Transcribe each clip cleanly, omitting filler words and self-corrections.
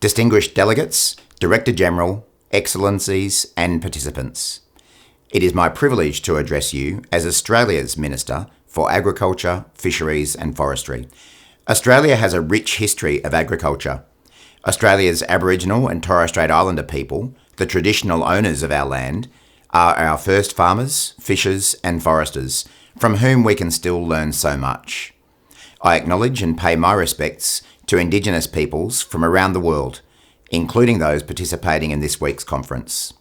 Distinguished delegates, Director General, Excellencies and participants. It is my privilege to address you as Australia's Minister for Agriculture, Fisheries and Forestry. Australia has a rich history of agriculture. Australia's Aboriginal and Torres Strait Islander people, the traditional owners of our land, are our first farmers, fishers and foresters, from whom we can still learn so much. I acknowledge and pay my respects to Indigenous peoples from around the world, including those participating in this week's conference.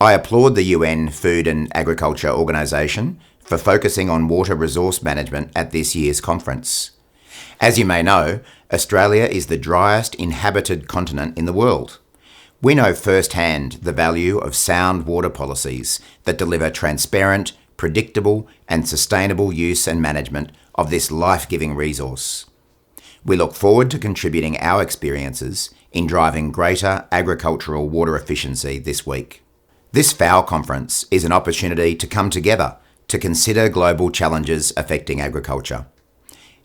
I applaud the UN Food and Agriculture Organisation for focusing on water resource management at this year's conference. As you may know, Australia is the driest inhabited continent in the world. We know firsthand the value of sound water policies that deliver transparent, predictable and sustainable use and management of this life-giving resource. We look forward to contributing our experiences in driving greater agricultural water efficiency this week. This FAO conference is an opportunity to come together to consider global challenges affecting agriculture.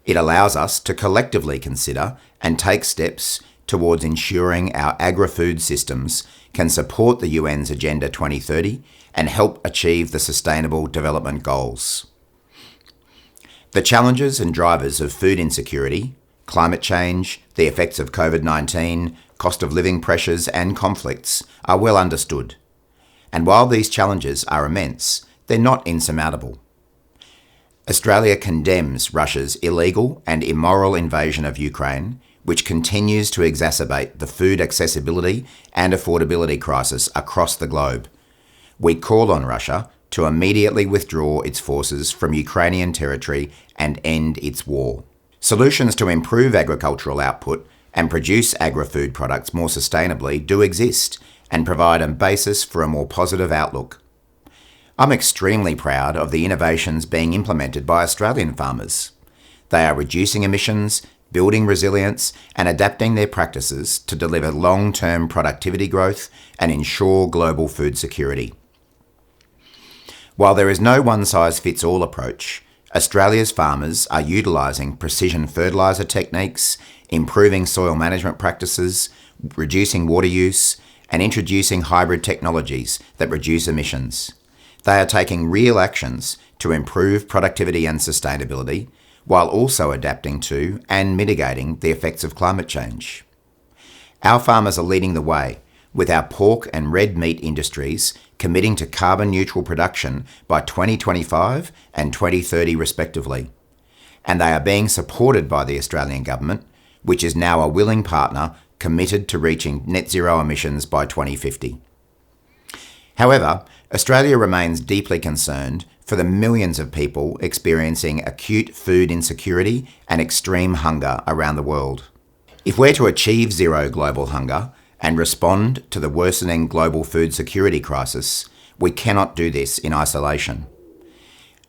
It allows us to collectively consider and take steps towards ensuring our agri-food systems can support the UN's Agenda 2030 and help achieve the Sustainable Development Goals. The challenges and drivers of food insecurity, climate change, the effects of COVID-19, cost of living pressures and conflicts are well understood. And while these challenges are immense, they're not insurmountable. Australia condemns Russia's illegal and immoral invasion of Ukraine, which continues to exacerbate the food accessibility and affordability crisis across the globe. We call on Russia to immediately withdraw its forces from Ukrainian territory and end its war. Solutions to improve agricultural output and produce agri-food products more sustainably do exist and provide a basis for a more positive outlook. I'm extremely proud of the innovations being implemented by Australian farmers. They are reducing emissions, building resilience and adapting their practices to deliver long-term productivity growth and ensure global food security. While there is no one-size-fits-all approach, Australia's farmers are utilising precision fertiliser techniques, improving soil management practices, reducing water use, and introducing hybrid technologies that reduce emissions. They are taking real actions to improve productivity and sustainability, while also adapting to and mitigating the effects of climate change. Our farmers are leading the way, with our pork and red meat industries committing to carbon neutral production by 2025 and 2030 respectively. And they are being supported by the Australian Government, which is now a willing partner committed to reaching net zero emissions by 2050. However, Australia remains deeply concerned for the millions of people experiencing acute food insecurity and extreme hunger around the world. If we're to achieve zero global hunger and respond to the worsening global food security crisis, we cannot do this in isolation.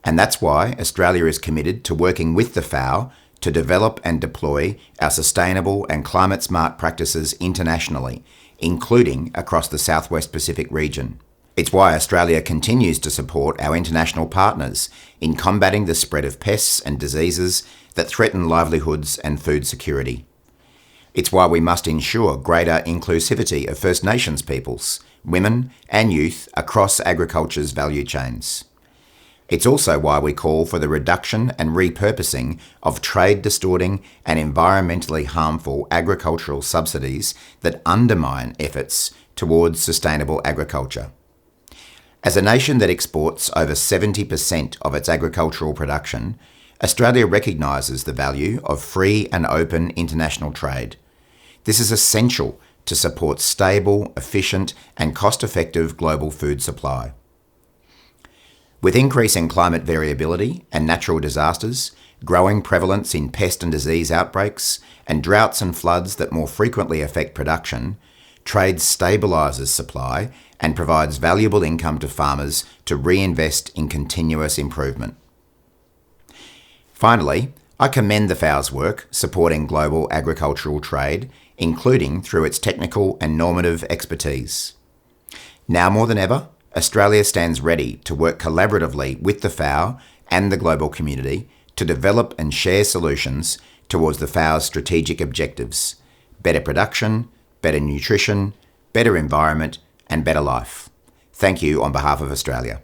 And that's why Australia is committed to working with the FAO to develop and deploy our sustainable and climate-smart practices internationally, including across the Southwest Pacific region. It's why Australia continues to support our international partners in combating the spread of pests and diseases that threaten livelihoods and food security. It's why we must ensure greater inclusivity of First Nations peoples, women and youth across agriculture's value chains. It's also why we call for the reduction and repurposing of trade-distorting and environmentally harmful agricultural subsidies that undermine efforts towards sustainable agriculture. As a nation that exports over 70% of its agricultural production, Australia recognises the value of free and open international trade. This is essential to support stable, efficient and cost-effective global food supply. With increasing climate variability and natural disasters, growing prevalence in pest and disease outbreaks, and droughts and floods that more frequently affect production, trade stabilises supply and provides valuable income to farmers to reinvest in continuous improvement. Finally, I commend the FAO's work supporting global agricultural trade, including through its technical and normative expertise. Now more than ever, Australia stands ready to work collaboratively with the FAO and the global community to develop and share solutions towards the FAO's strategic objectives, better production, better nutrition, better environment, and better life. Thank you on behalf of Australia.